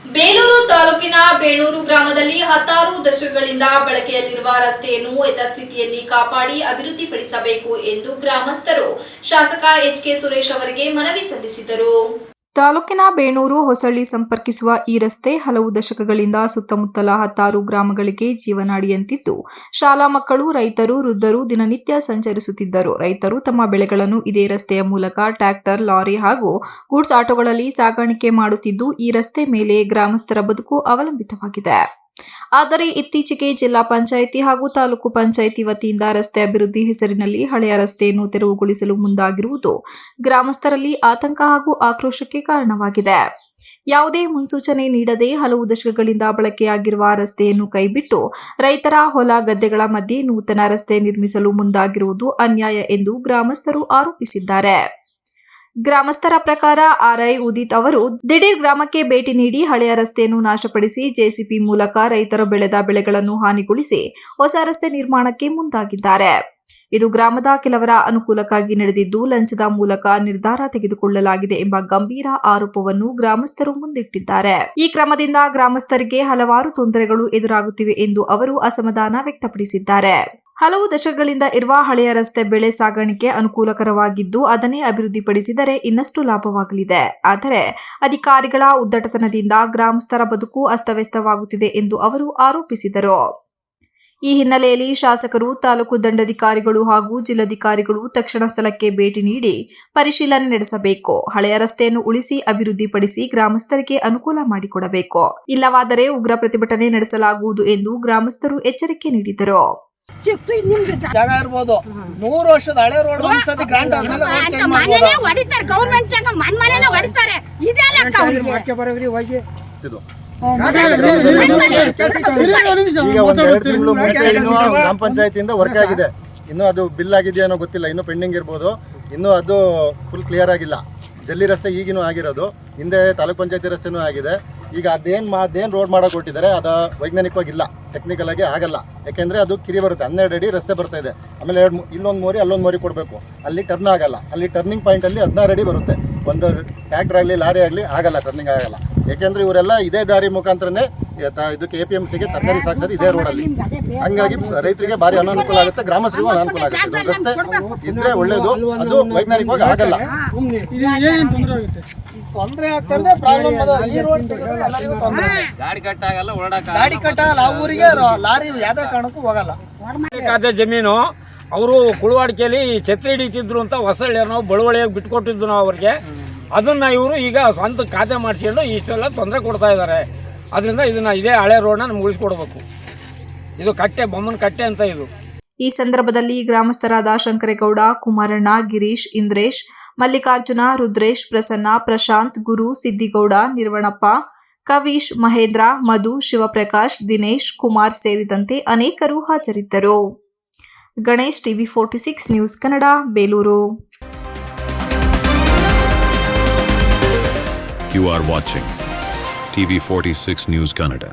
ಬೇಲೂರು ತಾಲೂಕಿನ ಬೇಣೂರು ಗ್ರಾಮದಲ್ಲಿ 16 ದಶಕಗಳಿಂದ ಬಳಕೆಯಲ್ಲಿರುವ ರಸ್ತೆಯನ್ನು ಯಥಾಸ್ಥಿತಿಯಲ್ಲಿ ಕಾಪಾಡಿ ಅಭಿವೃದ್ಧಿಪಡಿಸಬೇಕು ಎಂದು ಗ್ರಾಮಸ್ಥರು ಶಾಸಕ ಎಚ್.ಕೆ. ಸುರೇಶ್ ಅವರಿಗೆ ಮನವಿ ಸಲ್ಲಿಸಿದರು. ತಾಲೂಕಿನ ಬೇಣೂರು ಹೊಸಳ್ಳಿ ಸಂಪರ್ಕಿಸುವ ಈ ರಸ್ತೆ ಹಲವು ದಶಕಗಳಿಂದ ಸುತ್ತಮುತ್ತಲ 16 ಗ್ರಾಮಗಳಿಗೆ ಜೀವನಾಡಿಯಂತಿದ್ದು, ಶಾಲಾ ಮಕ್ಕಳು, ರೈತರು, ವೃದ್ಧರು ದಿನನಿತ್ಯ ಸಂಚರಿಸುತ್ತಿದ್ದರು. ರೈತರು ತಮ್ಮ ಬೆಳೆಗಳನ್ನು ಇದೇ ರಸ್ತೆಯ ಮೂಲಕ ಟ್ರ್ಯಾಕ್ಟರ್, ಲಾರಿ ಹಾಗೂ ಗೂಡ್ಸ್ ಆಟೋಗಳಲ್ಲಿ ಸಾಗಾಣಿಕೆ ಮಾಡುತ್ತಿದ್ದು, ಈ ರಸ್ತೆ ಮೇಲೆ ಗ್ರಾಮಸ್ಥರ ಬದುಕು ಅವಲಂಬಿತವಾಗಿದೆ. ಆದರೆ ಇತ್ತೀಚೆಗೆ ಜಿಲ್ಲಾ ಪಂಚಾಯಿತಿ ಹಾಗೂ ತಾಲೂಕು ಪಂಚಾಯಿತಿ ವತಿಯಿಂದ ರಸ್ತೆ ಅಭಿವೃದ್ಧಿ ಹೆಸರಿನಲ್ಲಿ ಹಳೆಯ ರಸ್ತೆಯನ್ನು ತೆರವುಗೊಳಿಸಲು ಮುಂದಾಗಿರುವುದು ಗ್ರಾಮಸ್ಥರಲ್ಲಿ ಆತಂಕ ಹಾಗೂ ಆಕ್ರೋಶಕ್ಕೆ ಕಾರಣವಾಗಿದೆ. ಯಾವುದೇ ಮುನ್ಸೂಚನೆ ನೀಡದೆ ಹಲವು ದಶಕಗಳಿಂದ ಬಳಕೆಯಾಗಿರುವ ರಸ್ತೆಯನ್ನು ಕೈಬಿಟ್ಟು ರೈತರ ಹೊಲ ಗದ್ದೆಗಳ ಮಧ್ಯೆ ನೂತನ ರಸ್ತೆ ನಿರ್ಮಿಸಲು ಮುಂದಾಗಿರುವುದು ಅನ್ಯಾಯ ಎಂದು ಗ್ರಾಮಸ್ಥರು ಆರೋಪಿಸಿದ್ದಾರೆ. ಗ್ರಾಮಸ್ಥರ ಪ್ರಕಾರ ಆರ್ಐ ಉದಿತ್ ಅವರು ದಿಢೀರ್ ಗ್ರಾಮಕ್ಕೆ ಭೇಟಿ ನೀಡಿ ಹಳೆಯ ರಸ್ತೆಯನ್ನು ನಾಶಪಡಿಸಿ ಜೆಸಿಬಿ ಮೂಲಕ ರೈತರು ಬೆಳೆದ ಬೆಳೆಗಳನ್ನು ಹಾನಿಗೊಳಿಸಿ ಹೊಸ ರಸ್ತೆ ನಿರ್ಮಾಣಕ್ಕೆ ಮುಂದಾಗಿದ್ದಾರೆ. ಇದು ಗ್ರಾಮದ ಕೆಲವರ ಅನುಕೂಲಕ್ಕಾಗಿ ನಡೆದಿದ್ದು, ಲಂಚದ ಮೂಲಕ ನಿರ್ಧಾರ ತೆಗೆದುಕೊಳ್ಳಲಾಗಿದೆ ಎಂಬ ಗಂಭೀರ ಆರೋಪವನ್ನು ಗ್ರಾಮಸ್ಥರು ಮುಂದಿಟ್ಟಿದ್ದಾರೆ. ಈ ಕ್ರಮದಿಂದ ಗ್ರಾಮಸ್ಥರಿಗೆ ಹಲವಾರು ತೊಂದರೆಗಳು ಎದುರಾಗುತ್ತಿವೆ ಎಂದು ಅವರು ಅಸಮಾಧಾನ ವ್ಯಕ್ತಪಡಿಸಿದ್ದಾರೆ. ಹಲವು ದಶಕಗಳಿಂದ ಇರುವ ಹಳೆಯ ರಸ್ತೆ ಬೆಳೆ ಸಾಗಾಣಿಕೆ ಅನುಕೂಲಕರವಾಗಿದ್ದು, ಅದನ್ನೇ ಅಭಿವೃದ್ಧಿಪಡಿಸಿದರೆ ಇನ್ನಷ್ಟು ಲಾಭವಾಗಲಿದೆ. ಆದರೆ ಅಧಿಕಾರಿಗಳ ಉದ್ದಟತನದಿಂದ ಗ್ರಾಮಸ್ಥರ ಬದುಕು ಅಸ್ತವ್ಯಸ್ತವಾಗುತ್ತಿದೆ ಎಂದು ಅವರು ಆರೋಪಿಸಿದರು. ಈ ಹಿನ್ನೆಲೆಯಲ್ಲಿ ಶಾಸಕರು, ತಾಲೂಕು ದಂಡಾಧಿಕಾರಿಗಳು ಹಾಗೂ ಜಿಲ್ಲಾಧಿಕಾರಿಗಳು ತಕ್ಷಣ ಸ್ಥಳಕ್ಕೆ ಭೇಟಿ ನೀಡಿ ಪರಿಶೀಲನೆ ನಡೆಸಬೇಕು. ಹಳೆಯ ರಸ್ತೆಯನ್ನು ಉಳಿಸಿ ಅಭಿವೃದ್ಧಿಪಡಿಸಿ ಗ್ರಾಮಸ್ಥರಿಗೆ ಅನುಕೂಲ ಮಾಡಿಕೊಡಬೇಕು. ಇಲ್ಲವಾದರೆ ಉಗ್ರ ಪ್ರತಿಭಟನೆ ನಡೆಸಲಾಗುವುದು ಎಂದು ಗ್ರಾಮಸ್ಥರು ಎಚ್ಚರಿಕೆ ನೀಡಿದರು. ಜಾಗ ಇರ್ಬೋದು, 100 ವರ್ಷದ ಹಳೆ ರೋಡ್ ಒಂದ್ಸತಿ ಗ್ರಾಂಟ್ ಆದ್ಮೇಲೆ ಹೊಡಿತಾರೆ. ಗೌರ್ಮೆಂಟ್ ಜಾಗ ಮನೆ ಹೊಡಿತಾರೆ. ಈಗ ಒಂದೆರಡು ತಿಂಗಳು ಗ್ರಾಮ ಪಂಚಾಯತಿಯಿಂದ ವರ್ಕ್ ಆಗಿದೆ. ಇನ್ನು ಅದು ಬಿಲ್ ಆಗಿದೆಯೋ ಗೊತ್ತಿಲ್ಲ, ಇನ್ನು ಪೆಂಡಿಂಗ್ ಇರ್ಬೋದು. ಇನ್ನು ಅದು ಫುಲ್ ಕ್ಲಿಯರ್ ಆಗಿಲ್ಲ. ಜಲ್ಲಿ ರಸ್ತೆ ಈಗಿನೂ ಆಗಿರೋದು, ಹಿಂದೆ ತಾಲೂಕ್ ಪಂಚಾಯತಿ ರಸ್ತೆನೂ ಆಗಿದೆ. ಈಗ ಅದೇನು ರೋಡ್ ಮಾಡೋಕೆ ಕೊಟ್ಟಿದ್ದಾರೆ ಅದು ವೈಜ್ಞಾನಿಕವಾಗಿಲ್ಲ, ಟೆಕ್ನಿಕಲ್ ಆಗಿ ಆಗಲ್ಲ. ಯಾಕೆಂದರೆ ಅದು ಕಿರಿ ಬರುತ್ತೆ, 12 ಅಡಿ ರಸ್ತೆ ಬರ್ತಾ ಇದೆ. ಆಮೇಲೆ ಇಲ್ಲೊಂದು ಮೋರಿ ಅಲ್ಲೊಂದು ಮೋರಿ ಕೊಡಬೇಕು. ಅಲ್ಲಿ ಟರ್ನ್ ಆಗಲ್ಲ. ಅಲ್ಲಿ ಟರ್ನಿಂಗ್ ಪಾಯಿಂಟಲ್ಲಿ 16 ಅಡಿ ಬರುತ್ತೆ. ಒಂದು ಟ್ರ್ಯಾಕ್ಟರ್ ಆಗಲಿ ಲಾರಿ ಆಗಲಿ ಆಗಲ್ಲ, ಟರ್ನಿಂಗ್ ಆಗಲ್ಲ. ಯಾಕೆಂದರೆ ಇವರೆಲ್ಲ ಇದೇ ದಾರಿ ಮುಖಾಂತರನೇ ಇದಕ್ಕೆ APMCಗೆ ತರಕಾರಿ ಸಾಗಿಸೋದು ಇದೇ ರೋಡಲ್ಲಿ. ಹಂಗಾಗಿ ರೈತರಿಗೆ ಭಾರಿ ಅನಾನುಕೂಲ ಆಗುತ್ತೆ, ಗ್ರಾಮಸ್ಥರಿಗೂ ಅನಾನುಕೂಲ ಆಗುತ್ತೆ. ರಸ್ತೆ ಇದ್ರೆ ಒಳ್ಳೇದು, ಅದು ವೈಜ್ಞಾನಿಕವಾಗಿ ಆಗಲ್ಲ. ತೊಂದರೆ ಆಗ್ತಿರೋದೇ ಪ್ರಾಬ್ಲಮ್. ಈ ರೋಡ್ ಗಾಡಿ ಕಟ್ಟಾಗಲ್ಲ, ಆ ಊರಿಗೆ ಲಾರಿ ಯಾವುದೇ ಕಾರಣಕ್ಕೂ ಹೋಗಲ್ಲ. ಜಮೀನು ಅವರು ಕುಳುವಾಡಿಕೆಯಲ್ಲಿ ಛತ್ರಿ ಹಿಡಿತಿದ್ರು ಅಂತ ಹೊಸಳ್ಳಿ ನಾವು ಬಳುವಳಿಯಾಗಿ ಬಿಟ್ಕೊಟ್ಟಿದ್ದು ನಾವು ಅವ್ರಿಗೆ. ಅದನ್ನ ಇವರು ಈಗ ಸ್ವಂತ ಖಾತೆ ಮಾಡಿಸ್ಕೊಂಡು ಇಷ್ಟೆಲ್ಲ ತೊಂದರೆ ಕೊಡ್ತಾ ಇದ್ದಾರೆ. ಅದರಿಂದ ಇದೇ ಹಳೆ ರೋಡ್ನ ನಮ್ಗೆ ಉಳಿಸ್ಕೊಡ್ಬೇಕು. ಇದು ಕಟ್ಟೆ, ಬೊಮ್ಮನ ಕಟ್ಟೆ ಅಂತ ಇದು. ಈ ಸಂದರ್ಭದಲ್ಲಿ ಗ್ರಾಮಸ್ಥರಾದ ಶಂಕರೇಗೌಡ, ಕುಮಾರಣ್ಣ, ಗಿರೀಶ್, ಇಂದ್ರೇಶ್, ಮಲ್ಲಿಕಾರ್ಜುನ, ರುದ್ರೇಶ್, ಪ್ರಸನ್ನ, ಪ್ರಶಾಂತ್, ಗುರು, ಸಿದ್ದಿಗೌಡ, ನಿರ್ವಣಪ್ಪ, ಕವೀಶ್, ಮಹೇಂದ್ರ, ಮಧು, ಶಿವಪ್ರಕಾಶ್, ದಿನೇಶ್, ಕುಮಾರ್ ಸೇರಿದಂತೆ ಅನೇಕರು ಹಾಜರಿದ್ದರು. Ganesh, TV 46 news Kannada, Belur. You are watching TV 46 News Kannada.